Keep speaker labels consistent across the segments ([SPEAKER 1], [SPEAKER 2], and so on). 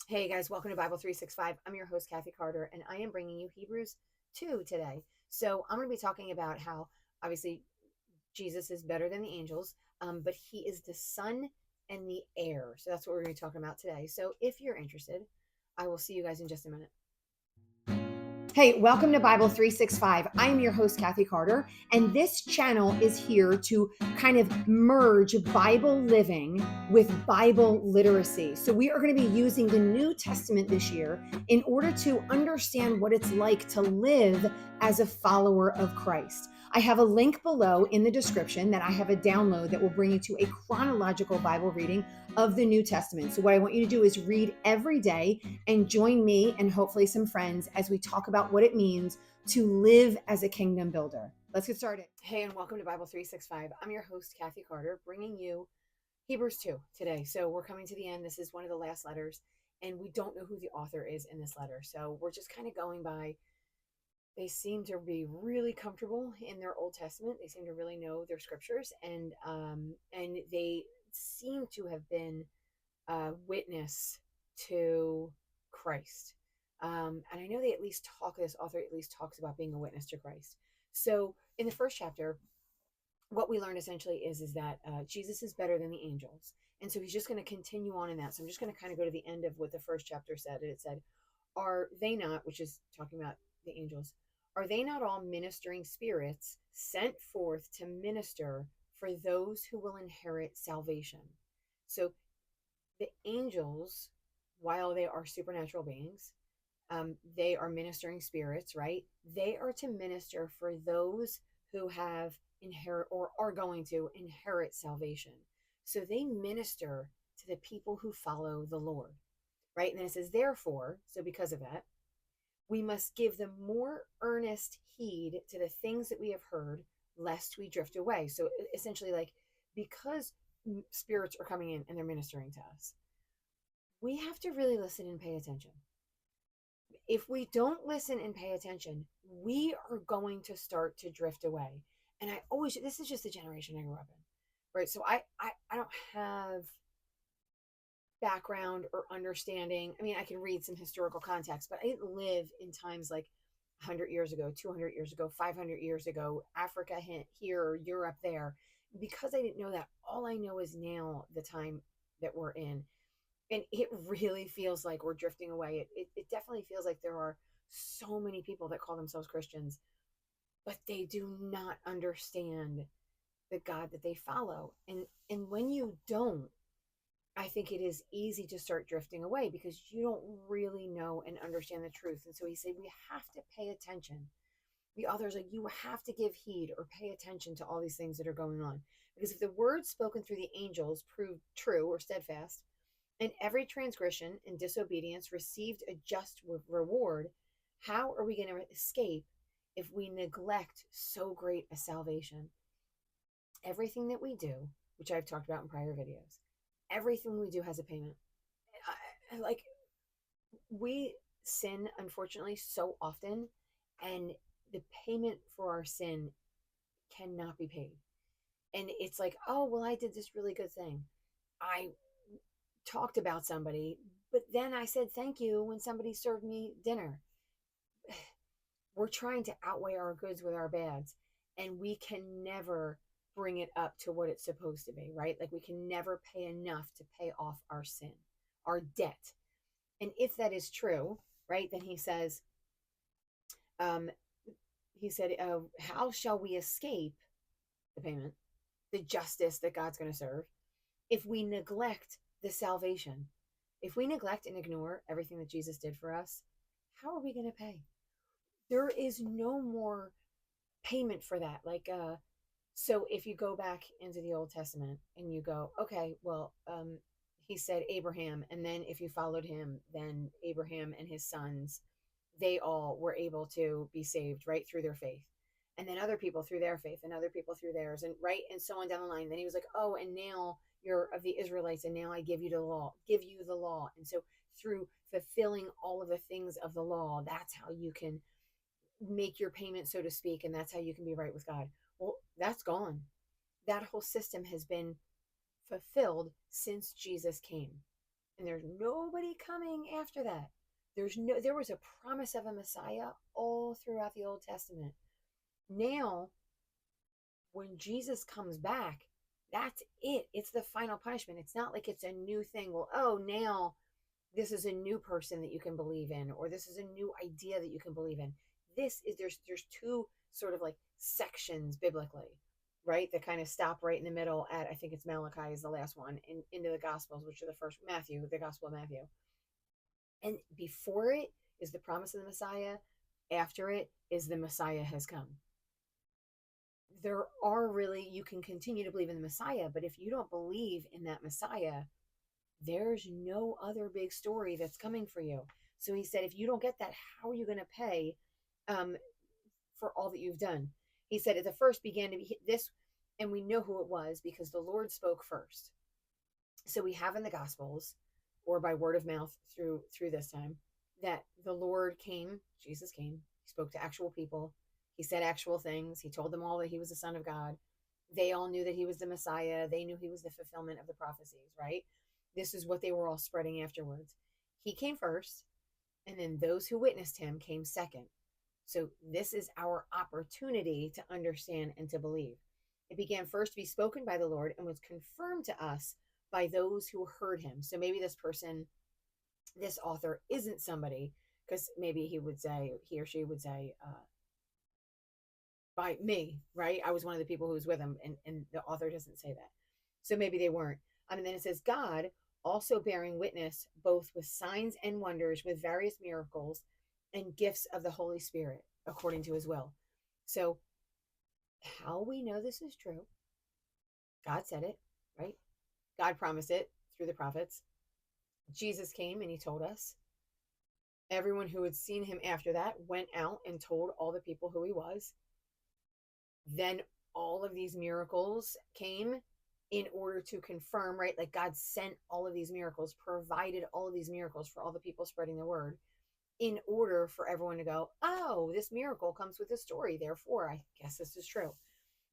[SPEAKER 1] Hey guys, welcome to Bible 365. I'm your host, Kathy Carter, and I am bringing you Hebrews 2 today. So, I'm going to be talking about how obviously Jesus is better than the angels, but he is the son and the heir. So, that's what we're going to be talking about today. So, if you're interested, I will see you guys in just a minute. Hey, welcome to Bible 365. I am your host, Kathy Carter, and this channel is here to kind of merge Bible living with Bible literacy. So, we are going to be using the New Testament this year in order to understand what it's like to live as a follower of Christ. I have a link below in the description that I have a download that will bring you to a chronological Bible reading of the New Testament. So, what I want you to do is read every day and join me and hopefully some friends as we talk about what it means to live as a kingdom builder. Let's get started. Hey, and welcome to Bible 365. I'm your host, Kathy Carter, bringing you Hebrews 2 today. So we're coming to the end. This is one of the last letters, and we don't know who the author is in this letter. So we're just kind of going by. They seem to be really comfortable in their Old Testament. They seem to really know their scriptures, and they seem to have been witness to Christ. And I know they at least talk, this author at least talks about being a witness to Christ. So in the first chapter, what we learned essentially is that Jesus is better than the angels. And so he's just going to continue on in that. So I'm just going to kind of go to the end of what the first chapter said. And it said, are they not, which is talking about the angels, are they not all ministering spirits sent forth to minister for those who will inherit salvation? So the angels, while they are supernatural beings, they are ministering spirits, right? They are to minister for those who have inherit or are going to inherit salvation. So they minister to the people who follow the Lord, right? And then it says, therefore, so because of that, we must give them more earnest heed to the things that we have heard, lest we drift away. So essentially, like, because spirits are coming in and they're ministering to us, we have to really listen and pay attention. If we don't listen and pay attention, we are going to start to drift away. And I always, this is just the generation I grew up in, right? So I don't have background or understanding. I mean, I can read some historical context, but I didn't live in times like 100 years ago, 200 years ago, 500 years ago, Africa here, Europe there. Because I didn't know that, all I know is now the time that we're in. And it really feels like we're drifting away. It definitely feels like there are so many people that call themselves Christians, but they do not understand the God that they follow. And when you don't, I think it is easy to start drifting away because you don't really know and understand the truth. And so he said, we have to pay attention. The author's like, you have to give heed or pay attention to all these things that are going on. Because if the words spoken through the angels proved true or steadfast, and every transgression and disobedience received a just reward, how are we going to escape if we neglect so great a salvation? Everything that we do, which I've talked about in prior videos, everything we do has a payment. Like, we sin, unfortunately, so often, and the payment for our sin cannot be paid. And it's like, oh, well, I did this really good thing. I talked about somebody, but then I said thank you when somebody served me dinner. We're trying to outweigh our goods with our bads, and we can never bring it up to what it's supposed to be, right? Like, we can never pay enough to pay off our sin, our debt. And if that is true, right, then he says, um, how shall we escape the payment, the justice that God's going to serve, if we neglect the salvation? If we neglect and ignore everything that Jesus did for us, how are we going to pay? There is no more payment for that. So if you go back into the Old Testament and you go, okay, well, he said Abraham, and then if you followed him, then Abraham and his sons, they all were able to be saved right through their faith. And then other people through their faith, and other people through theirs, and right, and so on down the line. And then he was like, oh, and now you're of the Israelites, and now I give you the law, give you the law. And so through fulfilling all of the things of the law, that's how you can make your payment, so to speak, and that's how you can be right with God. Well, that's gone. That whole system has been fulfilled since Jesus came. and there's nobody coming after that. There was a promise of a Messiah all throughout the Old Testament. Now, when Jesus comes back, that's it. It's the final punishment. It's not like it's a new thing. Well, oh, now this is a new person that you can believe in, or this is a new idea that you can believe in. There's two sort of like sections biblically, right? That kind of stop right in the middle at, I think it's Malachi is the last one, into the Gospels, which are the first, Matthew, the Gospel of Matthew. And before it is the promise of the Messiah. After it is the Messiah has come. There are really, you can continue to believe in the Messiah, but if you don't believe in that Messiah, there's no other big story that's coming for you. So he said, if you don't get that, how are you going to pay for all that you've done? He said, at the first began to be this, and we know who it was because the Lord spoke first. So we have in the Gospels, or by word of mouth through this time, that the Lord came, Jesus came, he spoke to actual people, he said actual things, he told them all that he was the Son of God. They all knew that he was the Messiah. They knew he was the fulfillment of the prophecies, right? This is what they were all spreading afterwards. He came first, and then those who witnessed him came second. So this is our opportunity to understand and to believe. It began first to be spoken by the Lord and was confirmed to us by those who heard him. So maybe this person, this author isn't somebody, because maybe he or she would say, by me, right? I was one of the people who was with him, and the author doesn't say that. So maybe they weren't. And then it says, God also bearing witness both with signs and wonders, with various miracles and gifts of the Holy Spirit, according to his will. So how we know this is true, God said it, right? God promised it through the prophets. Jesus came and he told us. Everyone who had seen him after that went out and told all the people who he was. Then all of these miracles came in order to confirm, right? Like God sent all of these miracles, provided all of these miracles for all the people spreading the word, in order for everyone to go, oh, this miracle comes with a story, therefore I guess this is true,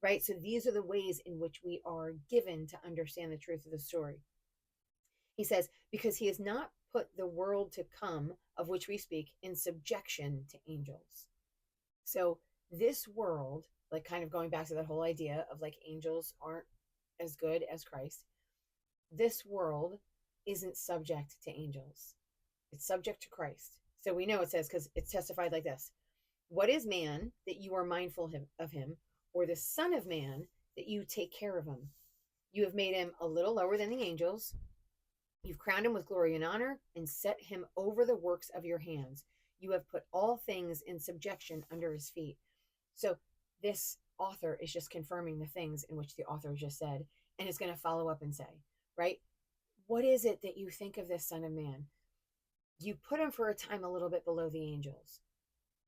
[SPEAKER 1] right? So these are the ways in which we are given to understand the truth of the story. He says, because he has not put the world to come, of which we speak, in subjection to angels. So this world, like kind of going back to that whole idea of like angels aren't as good as Christ, this world isn't subject to angels. It's subject to Christ. So we know it says, because it's testified like this: what is man that you are mindful of him, or the Son of Man that you take care of him? You have made him a little lower than the angels. You've crowned him with glory and honor and set him over the works of your hands. You have put all things in subjection under his feet. So this author is just confirming the things in which the author just said, and is going to follow up and say, right? What is it that you think of this Son of Man? You put him for a time a little bit below the angels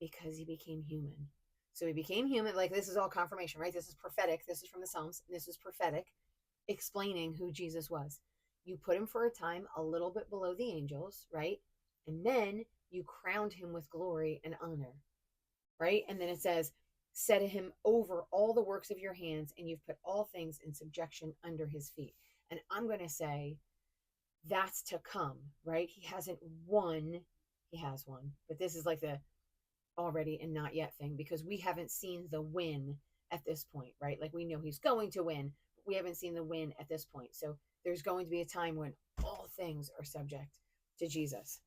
[SPEAKER 1] because he became human. So he became human. Like, this is all confirmation, right? This is prophetic. This is from the Psalms. This is prophetic, explaining who Jesus was. You put him for a time a little bit below the angels, right? And then you crowned him with glory and honor, right? And then it says, set him over all the works of your hands, and you've put all things in subjection under his feet. And I'm going to say that's to come, right? He hasn't won. He has won. But this is like the already and not yet thing, because we haven't seen the win at this point, right? Like, we know he's going to win, but we haven't seen the win at this point. So there's going to be a time when all things are subject to Jesus.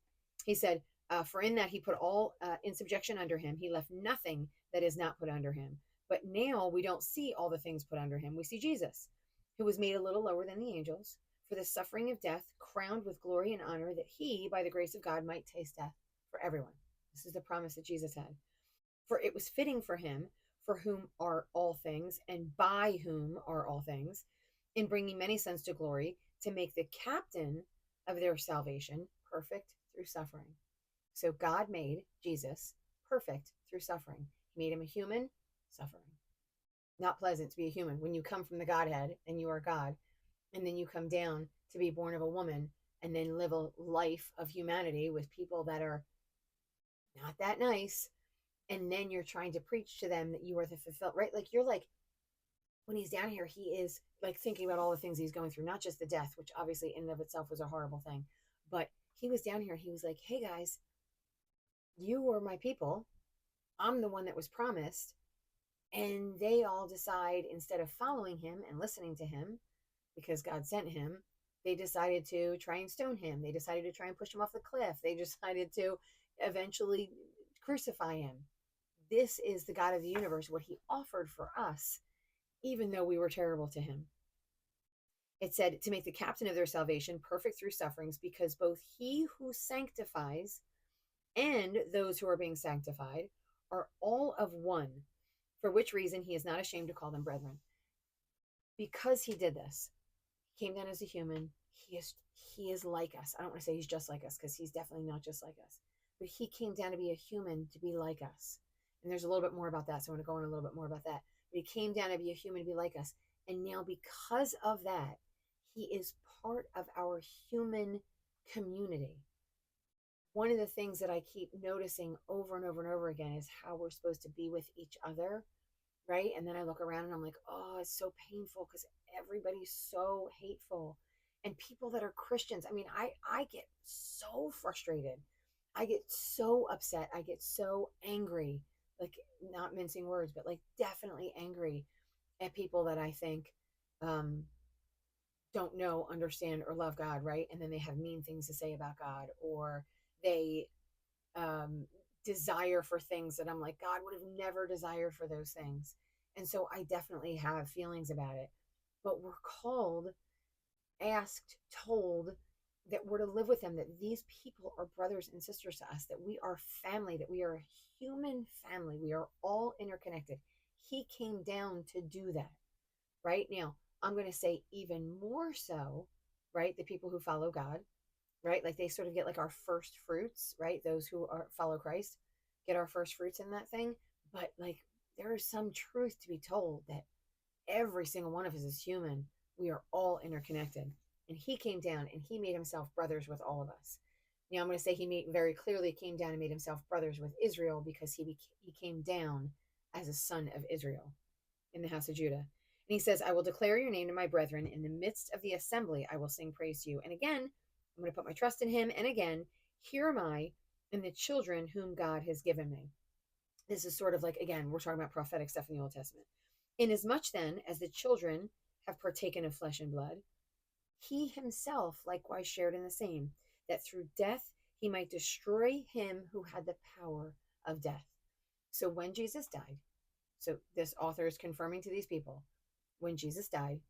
[SPEAKER 1] He said, for in that he put all in subjection under him, he left nothing that is not put under him. But now we don't see all the things put under him. We see Jesus, who was made a little lower than the angels, for the suffering of death, crowned with glory and honor, that he, by the grace of God, might taste death for everyone. This is the promise that Jesus had. For it was fitting for him, for whom are all things, and by whom are all things, in bringing many sons to glory, to make the captain of their salvation perfect through suffering. So God made Jesus perfect through suffering. He made him a human, suffering. Not pleasant to be a human. When you come from the Godhead and you are God, and then you come down to be born of a woman and then live a life of humanity with people that are not that nice, and then you're trying to preach to them that you are the fulfilled, right? Like, you're like, when he's down here, he is like thinking about all the things he's going through, not just the death, which obviously in and of itself was a horrible thing, But he was down here and he was like, hey guys, you were my people. I'm the one that was promised. And they all decide, instead of following him and listening to him, because God sent him, they decided to try and stone him. They decided to try and push him off the cliff. They decided to eventually crucify him. This is the God of the universe, what he offered for us, even though we were terrible to him. It said to make the captain of their salvation perfect through sufferings, because both he who sanctifies and those who are being sanctified are all of one, for which reason he is not ashamed to call them brethren. Because he did this, he came down as a human. He is like us. I don't want to say he's just like us, because he's definitely not just like us. But he came down to be a human, to be like us. And there's a little bit more about that, so I'm going to go on a little bit more about that. But he came down to be a human, to be like us. And now, because of that, he is part of our human community. One of the things that I keep noticing over and over and over again is how we're supposed to be with each other, right? And then I look around and I'm like, oh, it's so painful because everybody's so hateful. And people that are Christians, I mean, I get so frustrated. I get so upset. I get so angry, like not mincing words, but like definitely angry at people that I think don't know, understand, or love God, right? And then they have mean things to say about God, or they desire for things that I'm like, God would have never desired for those things. And so I definitely have feelings about it. But we're called, asked, told that we're to live with them, that these people are brothers and sisters to us, that we are family, that we are a human family. We are all interconnected. He came down to do that. Right now, I'm going to say even more so, right? The people who follow God, right? Like they sort of get like our first fruits, right? Those who are follow Christ get our first fruits in that thing. But like there is some truth to be told that every single one of us is human. We are all interconnected. And he came down and he made himself brothers with all of us. Now I'm going to say he made very clearly came down and made himself brothers with Israel, because he came down as a son of Israel in the house of Judah. And he says, I will declare your name to my brethren. In the midst of the assembly, I will sing praise to you. And again, I'm going to put my trust in him. And again, here am I and the children whom God has given me. This is sort of like, again, we're talking about prophetic stuff in the Old Testament. Inasmuch then as the children have partaken of flesh and blood, he himself likewise shared in the same, that through death he might destroy him who had the power of death. So when Jesus died, so this author is confirming to these people, when Jesus died,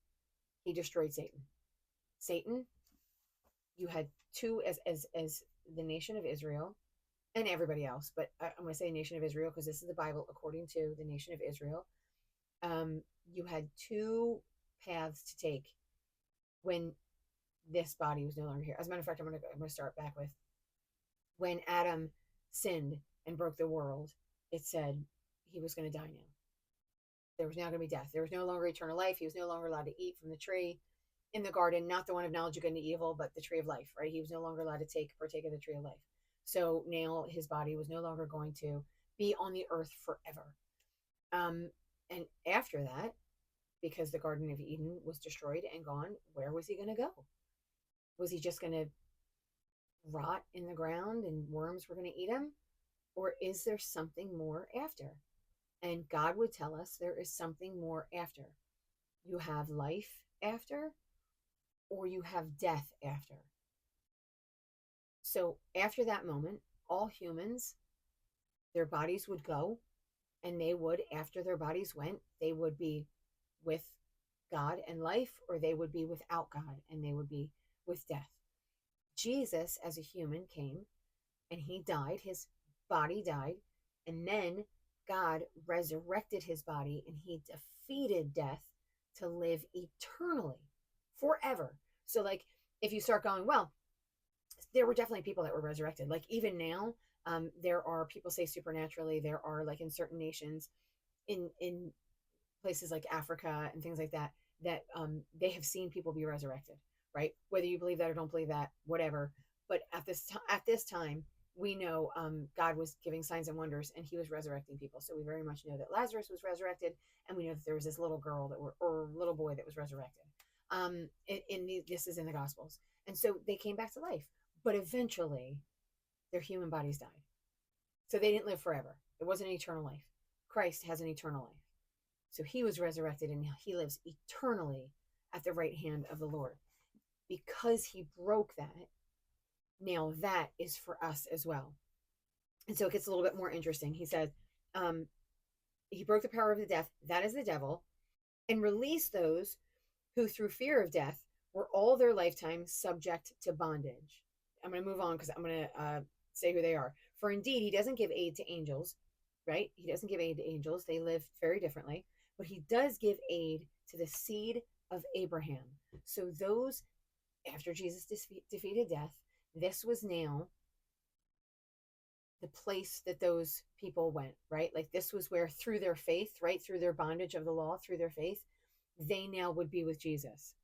[SPEAKER 1] he destroyed Satan. Satan, you had two as the nation of Israel and everybody else, but I'm going to say nation of Israel because this is the Bible according to the nation of Israel. You had two paths to take when this body was no longer here. As a matter of fact, I'm going to start back with when Adam sinned and broke the world. It said he was going to die now. There was now going to be death. There was no longer eternal life. He was no longer allowed to eat from the tree in the garden, not the one of knowledge of good and evil, but the tree of life, right? He was no longer allowed to partake of the tree of life. So now his body was no longer going to be on the earth forever. And after that, because the Garden of Eden was destroyed and gone, where was he going to go? Was he just going to rot in the ground and worms were going to eat him? Or is there something more after? And God would tell us there is something more after. You have life after, or you have death after. So after that moment, all humans, their bodies would go, and they would, after their bodies went, they would be with God and life, or they would be without God and they would be with death. Jesus, as a human, came and he died. His body died. And then God resurrected his body and he defeated death to live eternally, forever. So, like, if you start going, well, there were definitely people that were resurrected. Like, even now, there are people say supernaturally, there are, like, in certain nations, in places like Africa and things like that, that they have seen people be resurrected, right? Whether you believe that or don't believe that, whatever. But at this time, we know God was giving signs and wonders, and he was resurrecting people. So we very much know that Lazarus was resurrected, and we know that there was this little girl or little boy that was resurrected. This is in the Gospels, and so they came back to life. but eventually their human bodies died. So they didn't live forever. It wasn't an eternal life. Christ has an eternal life. So he was resurrected and he lives eternally at the right hand of the Lord. Because he broke that, now that is for us as well. And so it gets a little bit more interesting. He says, he broke the power of the death, that is the devil, and released those who through fear of death were all their lifetime subject to bondage. I'm going to move on because I'm going to say who they are. For indeed, he doesn't give aid to angels, right? He doesn't give aid to angels. They live very differently. But he does give aid to the seed of Abraham. So those, after Jesus defeated death, this was now the place that those people went, right? Like this was where through their faith, right? Through their bondage of the law, through their faith, they now would be with Jesus.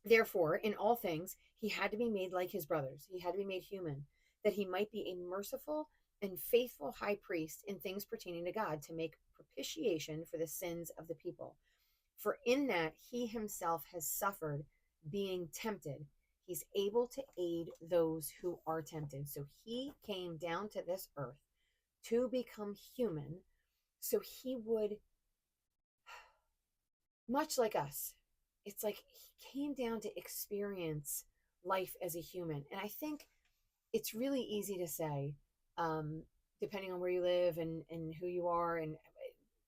[SPEAKER 1] Therefore, in all things, he had to be made like his brothers. He had to be made human, that he might be a merciful and faithful high priest in things pertaining to God to make propitiation for the sins of the people. For in that he himself has suffered being tempted, he's able to aid those who are tempted. So he came down to this earth to become human so he would, much like us, it's like he came down to experience life as a human. And I think it's really easy to say, depending on where you live and who you are and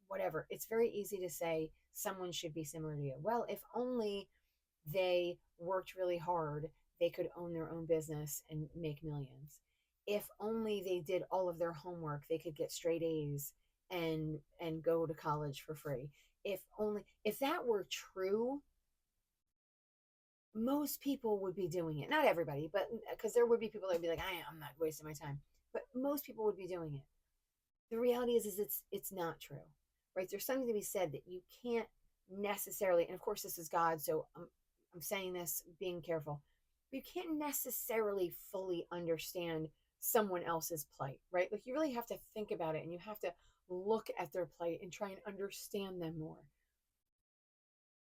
[SPEAKER 1] whatever, it's very easy to say someone should be similar to you. Well, if only they worked really hard, they could own their own business and make millions. If only they did all of their homework, they could get straight A's and go to college for free. If that were true, most people would be doing it. Not everybody, but because there would be people that would be like, I'm not wasting my time. But most people would be doing it. The reality is it's not true, right? There's something to be said that you can't necessarily, and of course this is God, so I'm saying this being careful, but you can't necessarily fully understand someone else's plight, right? Like you really have to think about it and you have to look at their plight and try and understand them more.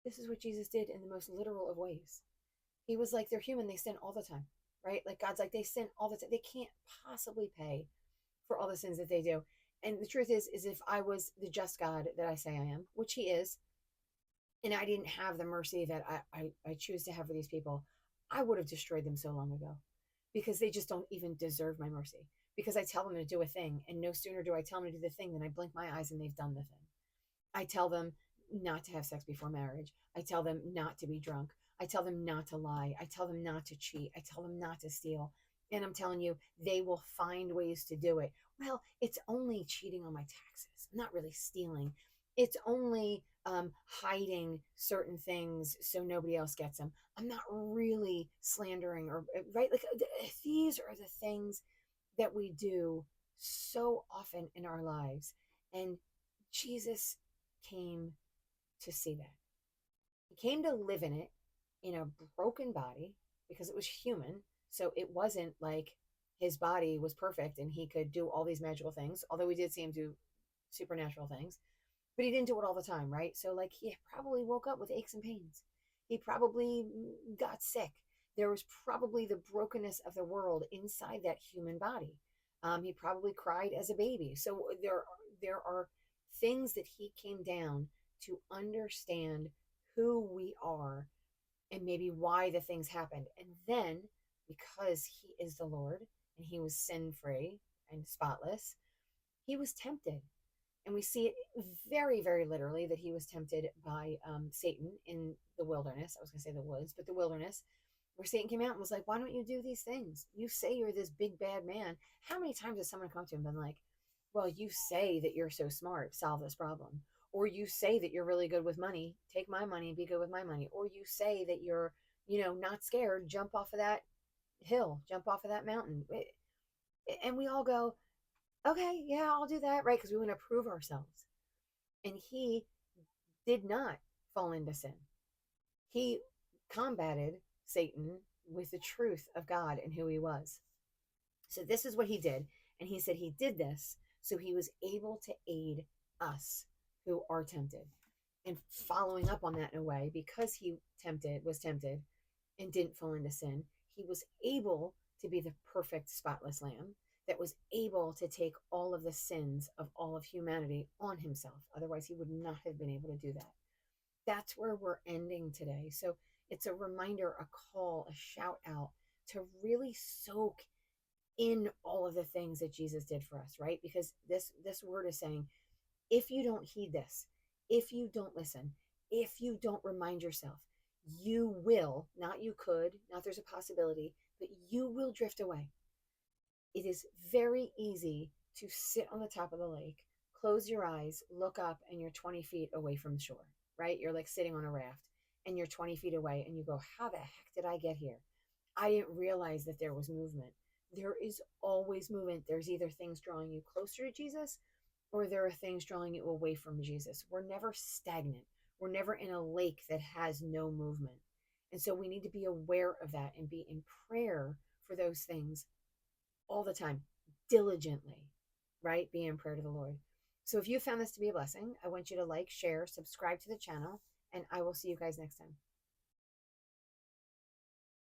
[SPEAKER 1] This is what Jesus did in the most literal of ways. He was like, they're human, they sin all the time, right? Like God's like, they sin all the time. They can't possibly pay for all the sins that they do. And the truth is if I was the just God that I say I am, which he is, and I didn't have the mercy that I choose to have for these people, I would have destroyed them so long ago because they just don't even deserve my mercy. Because I tell them to do a thing, and no sooner do I tell them to do the thing than I blink my eyes and they've done the thing. I tell them not to have sex before marriage. I tell them not to be drunk. I tell them not to lie. I tell them not to cheat. I tell them not to steal. And I'm telling you, they will find ways to do it. Well, it's only cheating on my taxes. I'm not really stealing. It's only hiding certain things so nobody else gets them. I'm not really slandering or right. Like these are the things that we do so often in our lives. And Jesus came to see that. He came to live in it in a broken body because it was human. So it wasn't like his body was perfect and he could do all these magical things, although we did see him do supernatural things, but he didn't do it all the time, right? So like he probably woke up with aches and pains. He probably got sick. There was probably the brokenness of the world inside that human body. He probably cried as a baby. So there are things that he came down to understand who we are and maybe why the things happened. And then because he is the Lord and he was sin free and spotless, he was tempted. And we see it very, very literally that he was tempted by Satan in the wilderness. I was going to say the woods, but the wilderness, where Satan came out and was like, why don't you do these things? You say you're this big bad man. How many times has someone come to him and been like, well, you say that you're so smart, solve this problem. Or you say that you're really good with money, take my money and be good with my money. Or you say that you're, not scared, jump off of that hill, jump off of that mountain. And we all go, okay, yeah, I'll do that, right? Because we want to prove ourselves. And he did not fall into sin. He combated Satan with the truth of God and who he was. So this is what he did. And he said he did this so he was able to aid us who are tempted. And following up on that in a way, because he was tempted and didn't fall into sin, he was able to be the perfect, spotless lamb that was able to take all of the sins of all of humanity on himself. Otherwise, he would not have been able to do that. That's where we're ending today. So it's a reminder, a call, a shout out to really soak in all of the things that Jesus did for us, right? Because this word is saying, if you don't heed this, if you don't listen, if you don't remind yourself, you will, not you could, not there's a possibility, but you will drift away. It is very easy to sit on the top of the lake, close your eyes, look up, and you're 20 feet away from the shore, right? You're like sitting on a raft and you're 20 feet away and you go, how the heck did I get here? I didn't realize that there was movement. There is always movement. There's either things drawing you closer to Jesus or there are things drawing you away from Jesus. We're never stagnant. We're never in a lake that has no movement. And so we need to be aware of that and be in prayer for those things all the time, diligently, right? Be in prayer to the Lord. So if you found this to be a blessing, I want you to like, share, subscribe to the channel, and I will see you guys next time.